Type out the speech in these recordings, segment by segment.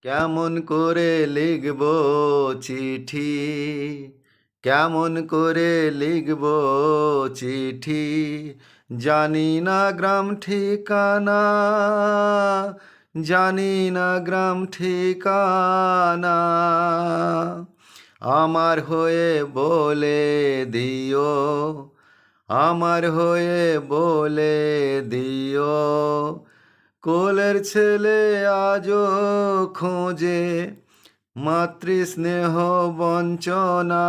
কেমন করে লিখব চিঠি, কেমন করে লিখব চিঠি, জানি না গ্রাম ঠিকানা, জানি না গ্রাম ঠিকানা। আমার হয়ে বলে দিও, আমার হয়ে বলে দিও, কোলের ছেলে আজও খোঁজে মাতৃস্নেহ বঞ্চনা।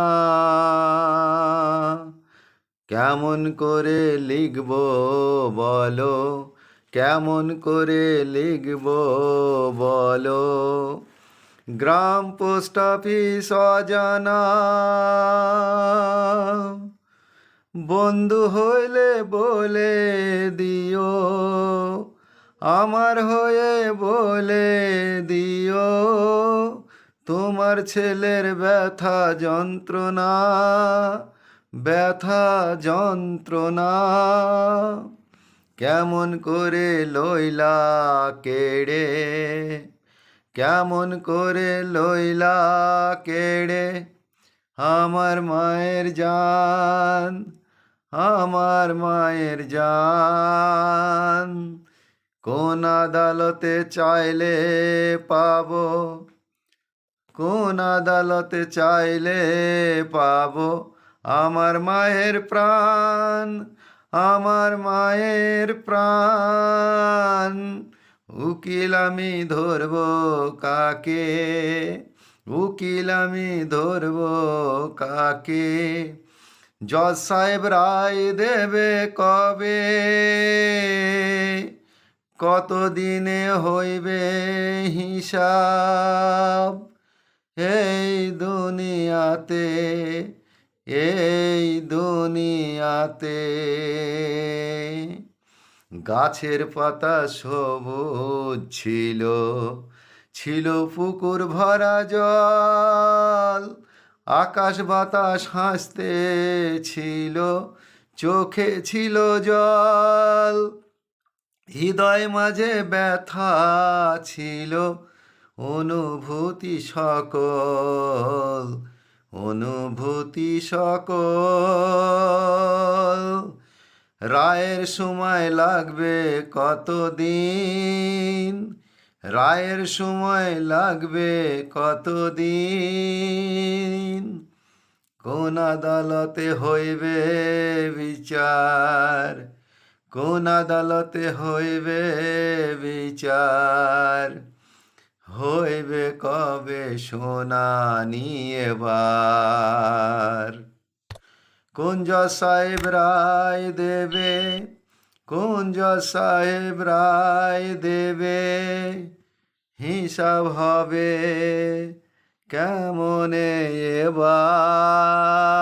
কেমন করে লিখব বলো, কেমন করে লিখব বলো, গ্রাম পোস্ট অফিস অজানা। বন্ধু হইলে বলে দিও, আমার হয়ে বলে দিও, তোমার ছেলের ব্যথা যন্ত্রণা, ব্যথা যন্ত্রণা। কেমন করে লইলা কেড়ে, কেমন করে লইলা কেড়ে আমার মায়ের জান, আমার মায়ের জান। কোন আদালতে চাইলে পাবো, কোন আদালতে চাইলে পাবো আমার মায়ের প্রাণ, আমার মায়ের প্রাণ। উকিল আমি ধরব কাকে, উকিল আমি ধরব কাকে, জজ সাহেব রায় দেবে কবে, কতদিনে হইবে হিসাব। এই দুনিয়াতে, এই দুনিয়াতে গাছের পাতা সবুজ ছিল, ছিল পুকুর ভরা জল, আকাশ বাতাস হাসতে ছিল, চোখে ছিল জল, হৃদয় মাঝে ব্যথা ছিল, অনুভূতি সকল, অনুভূতি সকল। রায়ের সময় লাগবে কতদিন, রায়ের সময় লাগবে কতদিন, কোন আদালতে হইবে বিচার, কোন আদালতে হইবে বিচার, হইবে কবে শুনানি এবার। কোন জজ সাহেব রায় দেবে, কোন জজ সাহেব রায় দেবে, হিসাব হবে কেমনে এবার।